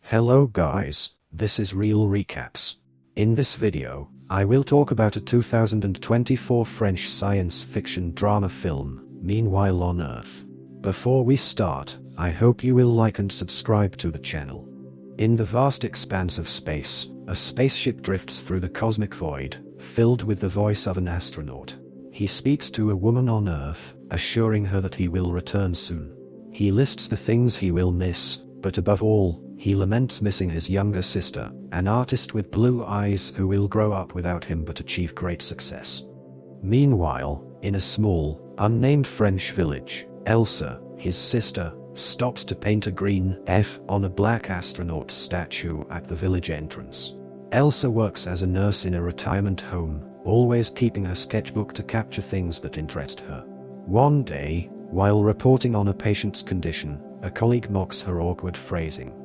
Hello guys, this is Real Recaps. In this video, I will talk about a 2024 French science fiction drama film, Meanwhile on Earth. Before we start, I hope you will like and subscribe to the channel. In the vast expanse of space, a spaceship drifts through the cosmic void, filled with the voice of an astronaut. He speaks to a woman on Earth, assuring her that he will return soon. He lists the things he will miss, but above all, he laments missing his younger sister, an artist with blue eyes who will grow up without him but achieve great success. Meanwhile, in a small, unnamed French village, Elsa, his sister, stops to paint a green F on a black astronaut statue at the village entrance. Elsa works as a nurse in a retirement home, always keeping her sketchbook to capture things that interest her. One day, while reporting on a patient's condition, a colleague mocks her awkward phrasing.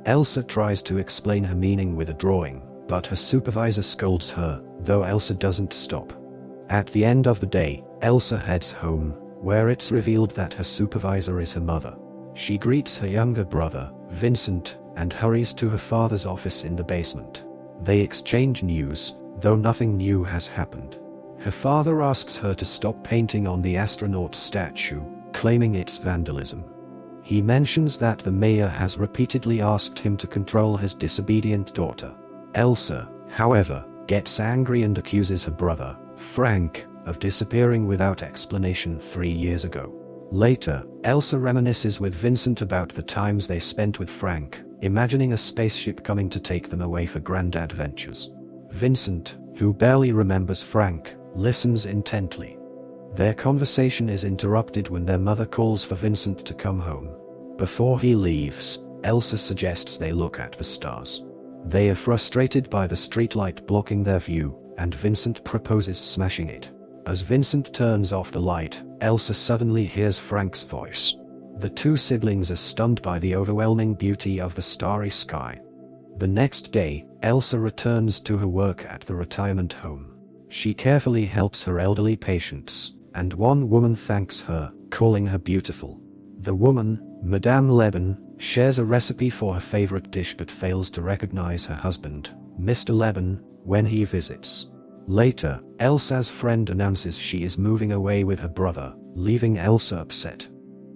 Elsa tries to explain her meaning with a drawing, but her supervisor scolds her, though Elsa doesn't stop. At the end of the day, Elsa heads home, where it's revealed that her supervisor is her mother. She greets her younger brother, Vincent, and hurries to her father's office in the basement. They exchange news, though nothing new has happened. Her father asks her to stop painting on the astronaut statue, claiming it's vandalism. He mentions that the mayor has repeatedly asked him to control his disobedient daughter. Elsa, however, gets angry and accuses her brother, Frank, of disappearing without explanation 3 years ago. Later, Elsa reminisces with Vincent about the times they spent with Frank, imagining a spaceship coming to take them away for grand adventures. Vincent, who barely remembers Frank, listens intently. Their conversation is interrupted when their mother calls for Vincent to come home. Before he leaves, Elsa suggests they look at the stars. They are frustrated by the streetlight blocking their view, and Vincent proposes smashing it. As Vincent turns off the light, Elsa suddenly hears Frank's voice. The two siblings are stunned by the overwhelming beauty of the starry sky. The next day, Elsa returns to her work at the retirement home. She carefully helps her elderly patients, and one woman thanks her, calling her beautiful. The woman, Madame Lebon, shares a recipe for her favorite dish but fails to recognize her husband, Mr. Lebon, when he visits. Later, Elsa's friend announces she is moving away with her brother, leaving Elsa upset.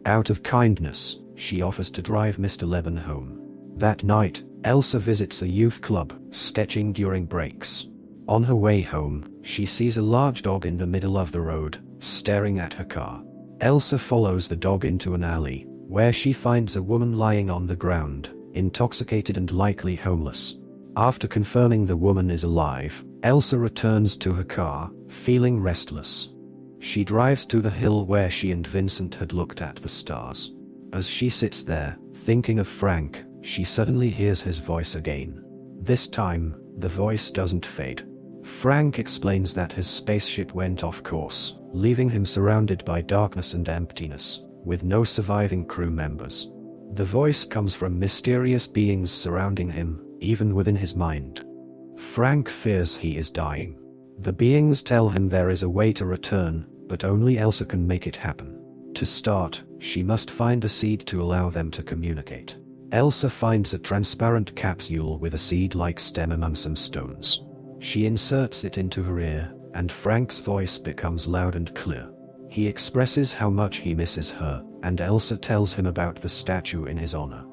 Out of kindness, she offers to drive Mr. Lebon home. That night, Elsa visits a youth club, sketching during breaks. On her way home, she sees a large dog in the middle of the road, staring at her car. Elsa follows the dog into an alley, where she finds a woman lying on the ground, intoxicated and likely homeless. After confirming the woman is alive, Elsa returns to her car, feeling restless. She drives to the hill where she and Vincent had looked at the stars. As she sits there, thinking of Frank, she suddenly hears his voice again. This time, the voice doesn't fade. Frank explains that his spaceship went off course, leaving him surrounded by darkness and emptiness, with no surviving crew members. The voice comes from mysterious beings surrounding him, even within his mind. Frank fears he is dying. The beings tell him there is a way to return, but only Elsa can make it happen. To start, she must find a seed to allow them to communicate. Elsa finds a transparent capsule with a seed-like stem among some stones. She inserts it into her ear, and Frank's voice becomes loud and clear. He expresses how much he misses her, and Elsa tells him about the statue in his honor.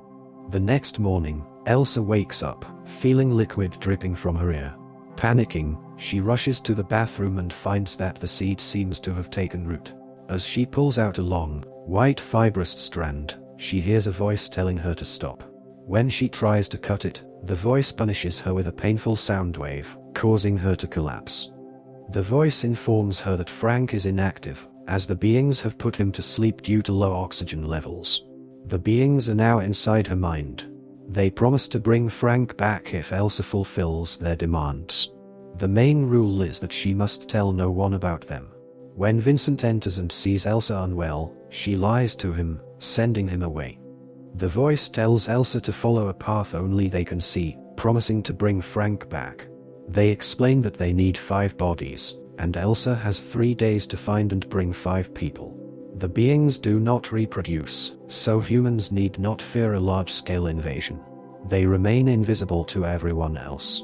The next morning, Elsa wakes up, feeling liquid dripping from her ear. Panicking, she rushes to the bathroom and finds that the seed seems to have taken root. As she pulls out a long, white fibrous strand, she hears a voice telling her to stop. When she tries to cut it, the voice punishes her with a painful sound wave, causing her to collapse. The voice informs her that Frank is inactive, as the beings have put him to sleep due to low oxygen levels. The beings are now inside her mind. They promise to bring Frank back if Elsa fulfills their demands. The main rule is that she must tell no one about them. When Vincent enters and sees Elsa unwell, she lies to him, sending him away. The voice tells Elsa to follow a path only they can see, promising to bring Frank back. They explain that they need 5 bodies, and Elsa has 3 days to find and bring 5 people. The beings do not reproduce, so humans need not fear a large-scale invasion. They remain invisible to everyone else.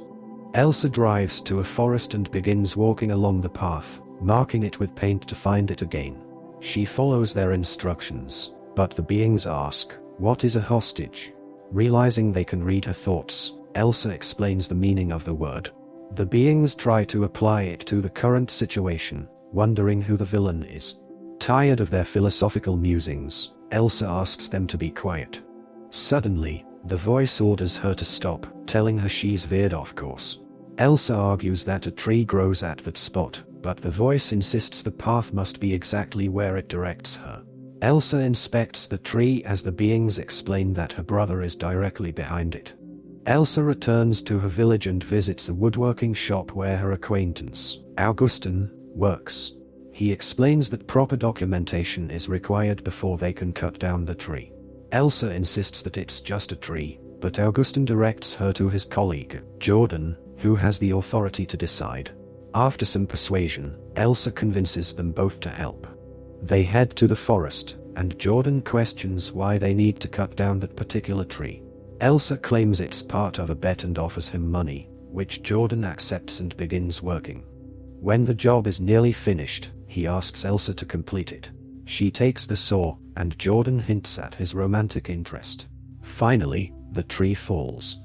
Elsa drives to a forest and begins walking along the path, marking it with paint to find it again. She follows their instructions, but the beings ask, "What is a hostage?" Realizing they can read her thoughts, Elsa explains the meaning of the word. The beings try to apply it to the current situation, wondering who the villain is. Tired of their philosophical musings, Elsa asks them to be quiet. Suddenly, the voice orders her to stop, telling her she's veered off course. Elsa argues that a tree grows at that spot, but the voice insists the path must be exactly where it directs her. Elsa inspects the tree as the beings explain that her brother is directly behind it. Elsa returns to her village and visits a woodworking shop where her acquaintance, Augustin, works. He explains that proper documentation is required before they can cut down the tree. Elsa insists that it's just a tree, but Augustin directs her to his colleague, Jordan, who has the authority to decide. After some persuasion, Elsa convinces them both to help. They head to the forest, and Jordan questions why they need to cut down that particular tree. Elsa claims it's part of a bet and offers him money, which Jordan accepts and begins working. When the job is nearly finished, he asks Elsa to complete it. She takes the saw, and Jordan hints at his romantic interest. Finally, the tree falls.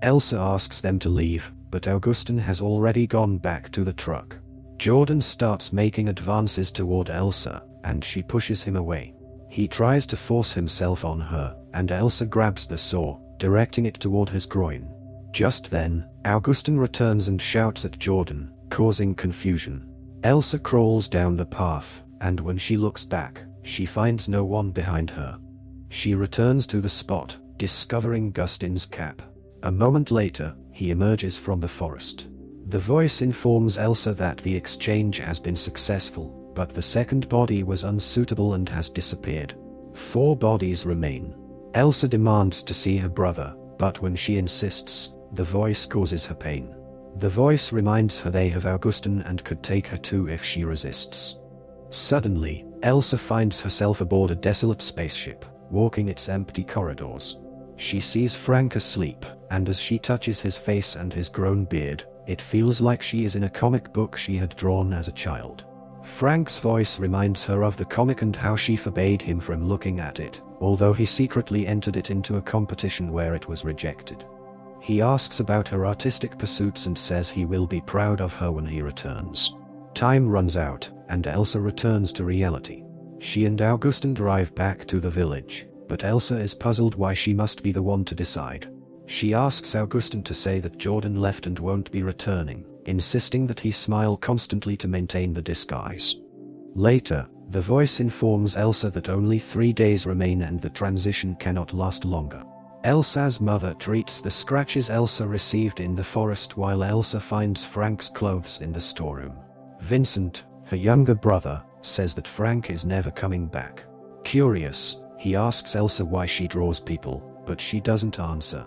Elsa asks them to leave, but Augustin has already gone back to the truck. Jordan starts making advances toward Elsa, and she pushes him away. He tries to force himself on her, and Elsa grabs the saw, directing it toward his groin. Just then, Augustin returns and shouts at Jordan, causing confusion. Elsa crawls down the path, and when she looks back, she finds no one behind her. She returns to the spot, discovering Gustin's cap. A moment later, he emerges from the forest. The voice informs Elsa that the exchange has been successful, but the second body was unsuitable and has disappeared. 4 bodies remain. Elsa demands to see her brother, but when she insists, the voice causes her pain. The voice reminds her they have Augustin and could take her too if she resists. Suddenly, Elsa finds herself aboard a desolate spaceship, walking its empty corridors. She sees Frank asleep, and as she touches his face and his grown beard, it feels like she is in a comic book she had drawn as a child. Frank's voice reminds her of the comic and how she forbade him from looking at it, although he secretly entered it into a competition where it was rejected. He asks about her artistic pursuits and says he will be proud of her when he returns. Time runs out, and Elsa returns to reality. She and Augustin drive back to the village, but Elsa is puzzled why she must be the one to decide. She asks Augustin to say that Jordan left and won't be returning, insisting that he smile constantly to maintain the disguise. Later, the voice informs Elsa that only 3 days remain and the transition cannot last longer. Elsa's mother treats the scratches Elsa received in the forest while Elsa finds Frank's clothes in the storeroom. Vincent, her younger brother, says that Frank is never coming back. Curious, he asks Elsa why she draws people, but she doesn't answer.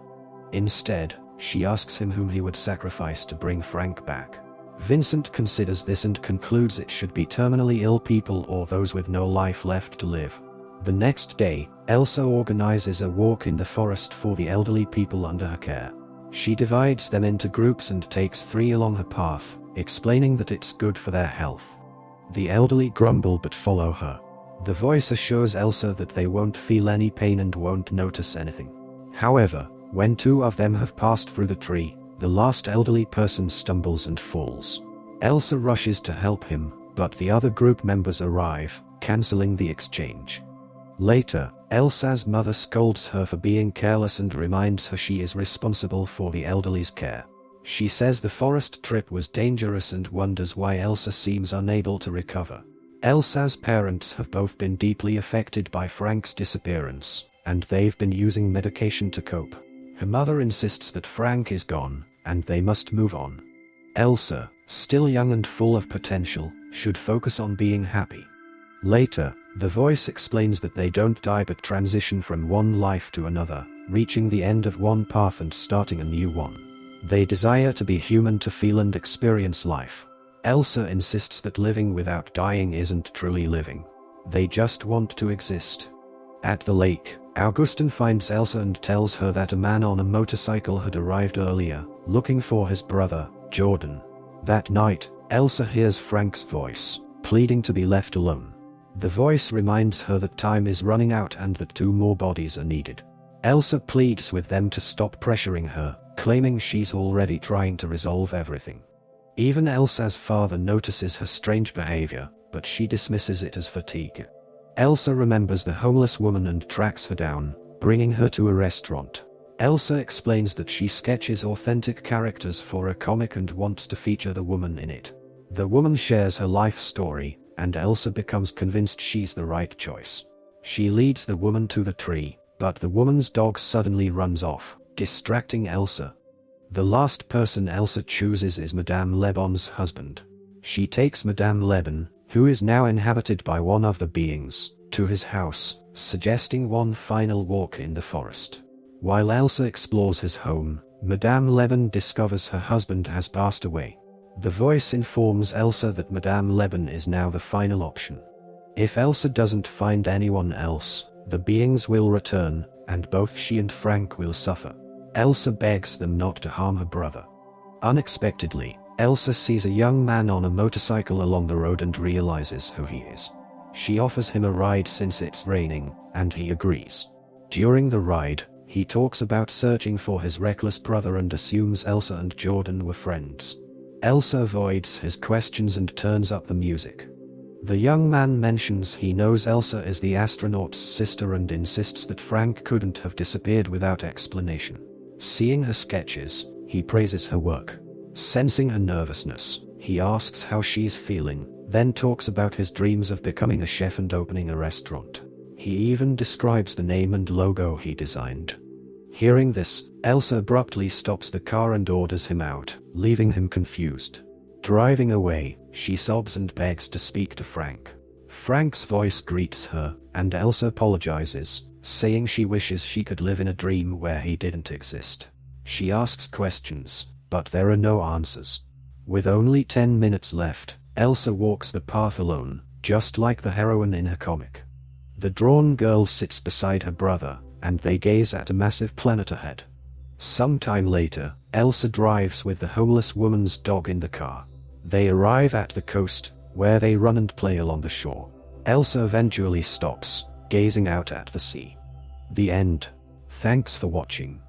Instead, she asks him whom he would sacrifice to bring Frank back. Vincent considers this and concludes it should be terminally ill people or those with no life left to live. The next day, Elsa organizes a walk in the forest for the elderly people under her care. She divides them into groups and takes 3 along her path, explaining that it's good for their health. The elderly grumble but follow her. The voice assures Elsa that they won't feel any pain and won't notice anything. However, when 2 of them have passed through the tree, the last elderly person stumbles and falls. Elsa rushes to help him, but the other group members arrive, canceling the exchange. Later, Elsa's mother scolds her for being careless and reminds her she is responsible for the elderly's care. She says the forest trip was dangerous and wonders why Elsa seems unable to recover. Elsa's parents have both been deeply affected by Frank's disappearance, and they've been using medication to cope. Her mother insists that Frank is gone, and they must move on. Elsa, still young and full of potential, should focus on being happy. Later, the voice explains that they don't die but transition from one life to another, reaching the end of one path and starting a new one. They desire to be human to feel and experience life. Elsa insists that living without dying isn't truly living. They just want to exist. At the lake, Augustin finds Elsa and tells her that a man on a motorcycle had arrived earlier, looking for his brother, Jordan. That night, Elsa hears Frank's voice, pleading to be left alone. The voice reminds her that time is running out and that 2 more bodies are needed. Elsa pleads with them to stop pressuring her, claiming she's already trying to resolve everything. Even Elsa's father notices her strange behavior, but she dismisses it as fatigue. Elsa remembers the homeless woman and tracks her down, bringing her to a restaurant. Elsa explains that she sketches authentic characters for a comic and wants to feature the woman in it. The woman shares her life story, and Elsa becomes convinced she's the right choice. She leads the woman to the tree, but the woman's dog suddenly runs off, distracting Elsa. The last person Elsa chooses is Madame Lebon's husband. She takes Madame Lebon, who is now inhabited by one of the beings, to his house, suggesting one final walk in the forest. While Elsa explores his home, Madame Lebon discovers her husband has passed away. The voice informs Elsa that Madame Lebon is now the final option. If Elsa doesn't find anyone else, the beings will return, and both she and Frank will suffer. Elsa begs them not to harm her brother. Unexpectedly, Elsa sees a young man on a motorcycle along the road and realizes who he is. She offers him a ride since it's raining, and he agrees. During the ride, he talks about searching for his reckless brother and assumes Elsa and Jordan were friends. Elsa avoids his questions and turns up the music. The young man mentions he knows Elsa is the astronaut's sister and insists that Frank couldn't have disappeared without explanation. Seeing her sketches, he praises her work. Sensing her nervousness, he asks how she's feeling, then talks about his dreams of becoming a chef and opening a restaurant. He even describes the name and logo he designed. Hearing this, Elsa abruptly stops the car and orders him out, leaving him confused. Driving away, she sobs and begs to speak to Frank. Frank's voice greets her, and Elsa apologizes, saying she wishes she could live in a dream where he didn't exist. She asks questions, but there are no answers. With only 10 minutes left, Elsa walks the path alone, just like the heroine in her comic. The drawn girl sits beside her brother, and they gaze at a massive planet ahead. Sometime later, Elsa drives with the homeless woman's dog in the car. They arrive at the coast, where they run and play along the shore. Elsa eventually stops, gazing out at the sea. The end. Thanks for watching.